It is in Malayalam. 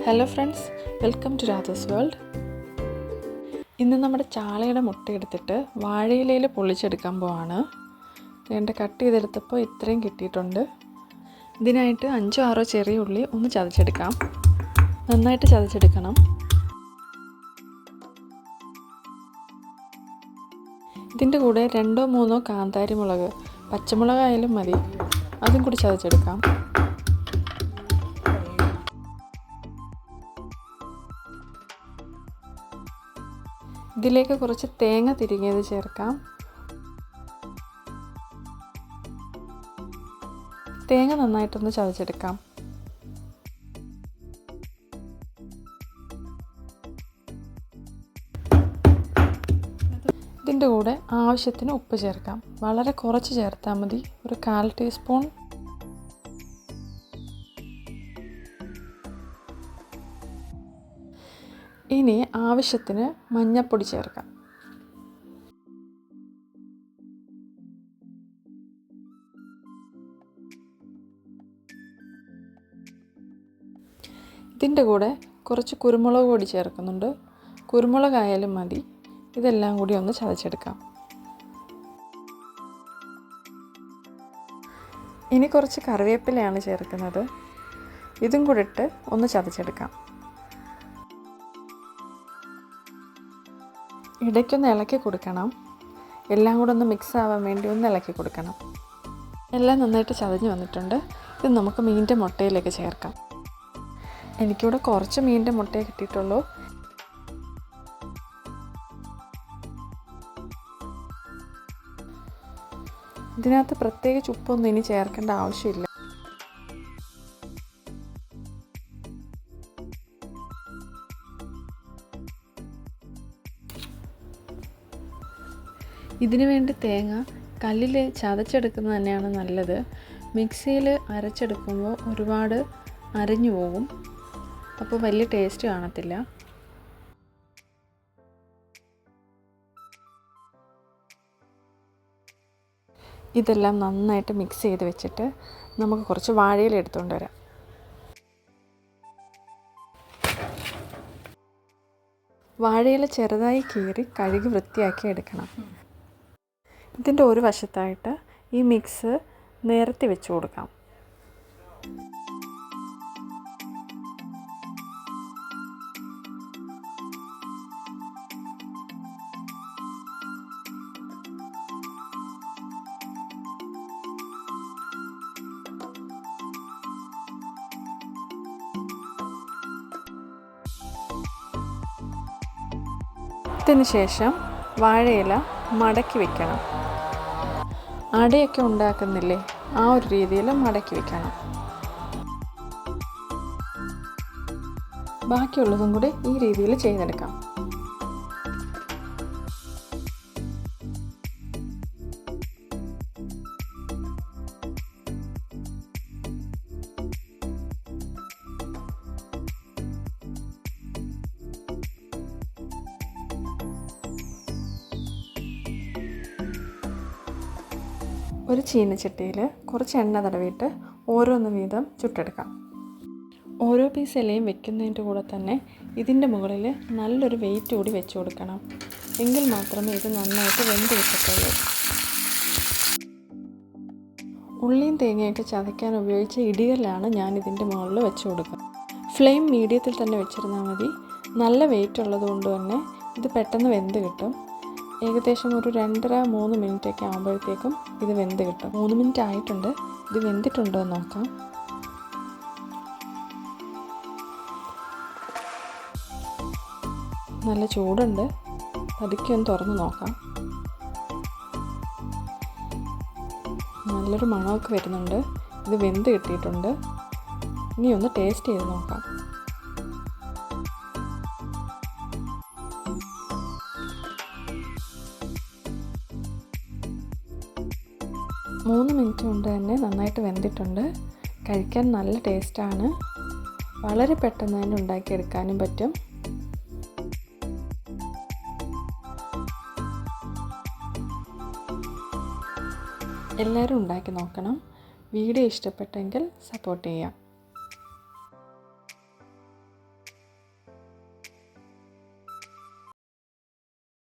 Hello friends, welcome to Radha's world. ഇന്ന് നമ്മുടെ ചാളയുടെ മുട്ട എടുത്തിട്ട് വാഴയിലയിൽ പൊള്ളിച്ചെടുക്കാൻ പോവാണ്. എൻ്റെ കട്ട് ചെയ്തെടുത്തപ്പോൾ ഇത്രയും കിട്ടിയിട്ടുണ്ട്. ഇതിനായിട്ട് 5-6 ചെറിയ ഉള്ളി ഒന്ന് ചതച്ചെടുക്കാം. നന്നായിട്ട് ചതച്ചെടുക്കണം. ഇതിൻ്റെ കൂടെ 2-3 കാന്താരി മുളക്, പച്ചമുളകായാലും മതി, അതും കൂടി ചതച്ചെടുക്കാം. ഇതിലേക്ക് കുറച്ച് തേങ്ങ തിരികിയത് ചേർക്കാം. തേങ്ങ നന്നായിട്ടൊന്ന് ചതച്ചെടുക്കാം. ഇതിൻ്റെ കൂടെ ആവശ്യത്തിന് ഉപ്പ് ചേർക്കാം. വളരെ കുറച്ച് ചേർത്താൽ മതി, ഒരു 1/4 ടീസ്പൂൺ. ഇനി ആവശ്യത്തിന് മഞ്ഞൾപ്പൊടി ചേർക്കാം. ഇതിൻ്റെ കൂടെ കുറച്ച് കുരുമുളക് പൊടി ചേർക്കുന്നുണ്ട്. കുരുമുളകായാലും മതി. ഇതെല്ലാം കൂടി ഒന്ന് ചതച്ചെടുക്കാം. ഇനി കുറച്ച് കറിവേപ്പിലയാണ് ചേർക്കുന്നത്. ഇതും കൂടി ഇട്ട് ഒന്ന് ചതച്ചെടുക്കാം. ഇടയ്ക്കൊന്ന് ഇളക്കി കൊടുക്കണം. എല്ലാം കൂടെ ഒന്ന് മിക്സ് ആവാൻ വേണ്ടി ഒന്ന് ഇളക്കി കൊടുക്കണം. എല്ലാം നന്നായിട്ട് ചതഞ്ഞ് വന്നിട്ടുണ്ട്. ഇത് നമുക്ക് മീനിൻ്റെ മുട്ടയിലേക്ക് ചേർക്കാം. എനിക്കിവിടെ കുറച്ച് മീനിൻ്റെ മുട്ടയെ കിട്ടിയിട്ടുള്ളൂ. ഇതിനകത്ത് പ്രത്യേകിച്ച് ഉപ്പൊന്നും ഇനി ചേർക്കേണ്ട ആവശ്യമില്ല. ഇതിനു വേണ്ടി തേങ്ങ കല്ലിൽ ചതച്ചെടുക്കുന്നത് തന്നെയാണ് നല്ലത്. മിക്സിയിൽ അരച്ചെടുക്കുമ്പോൾ ഒരുപാട് അരഞ്ഞു പോകും, അപ്പോൾ വലിയ ടേസ്റ്റ് കാണത്തില്ല. ഇതെല്ലാം നന്നായിട്ട് മിക്സ് ചെയ്ത് വെച്ചിട്ട് നമുക്ക് കുറച്ച് വാഴയില എടുത്തുകൊണ്ട് വരാം. വാഴയില ചെറുതായി കീറി കഴുകി വൃത്തിയാക്കി എടുക്കണം. ഇതിൻ്റെ ഒരു വശത്തായിട്ട് ഈ മിക്സ് നിരത്തി വെച്ച് കൊടുക്കാം. ഇതിന് ശേഷം വാഴയില മടക്കി വെക്കണം. അടയൊക്കെ ഉണ്ടാക്കുന്നില്ലേ, ആ ഒരു രീതിയിൽ മടക്കി വെക്കണം. ബാക്കിയുള്ളതും കൂടി ഈ രീതിയിൽ ചെയ്തെടുക്കാം. ഒരു ചീനച്ചട്ടിയിൽ കുറച്ച് എണ്ണ തടവിയിട്ട് ഓരോന്ന് വീതം ചുട്ടെടുക്കാം. ഓരോ പീസ് ഇലയും വെക്കുന്നതിൻ്റെ കൂടെ തന്നെ ഇതിൻ്റെ മുകളിൽ നല്ലൊരു വെയിറ്റ് കൂടി വെച്ച് കൊടുക്കണം. എങ്കിൽ മാത്രമേ ഇത് നന്നായിട്ട് വെന്ത് കിട്ടത്തുള്ളൂ. ഉള്ളിയും തേങ്ങയൊക്കെ ചതയ്ക്കാൻ ഉപയോഗിച്ച ഇടികല്ലാണ് ഞാൻ ഇതിൻ്റെ മുകളിൽ വെച്ച് കൊടുക്കുന്നത്. ഫ്ലെയിം മീഡിയത്തിൽ തന്നെ വെച്ചിരുന്നാൽ മതി. നല്ല വെയിറ്റ് ഉള്ളത് കൊണ്ട് തന്നെ ഇത് പെട്ടെന്ന് വെന്ത് കിട്ടും. ഏകദേശം ഒരു 2-3 മിനിറ്റൊക്കെ ആകുമ്പോഴത്തേക്കും ഇത് വെന്ത് കിട്ടും. 3 മിനിറ്റ് ആയിട്ടുണ്ട്. ഇത് വെന്തിട്ടുണ്ടോ എന്ന് നോക്കാം. നല്ല ചൂടുണ്ട്. പതുക്കെ ഒന്ന് തുറന്ന് നോക്കാം. നല്ലൊരു മണമൊക്കെ വരുന്നുണ്ട്. ഇത് വെന്ത് കിട്ടിയിട്ടുണ്ട്. ഇനി ഒന്ന് ടേസ്റ്റ് ചെയ്ത് നോക്കാം. മൂന്ന് മിനിറ്റ് കൊണ്ട് തന്നെ നന്നായിട്ട് വെന്തിട്ടുണ്ട്. കഴിക്കാൻ നല്ല ടേസ്റ്റാണ്. വളരെ പെട്ടെന്ന് തന്നെ ഉണ്ടാക്കിയെടുക്കാനും പറ്റും. എല്ലാവരും ഉണ്ടാക്കി നോക്കണം. വീഡിയോ ഇഷ്ടപ്പെട്ടെങ്കിൽ സപ്പോർട്ട് ചെയ്യാം.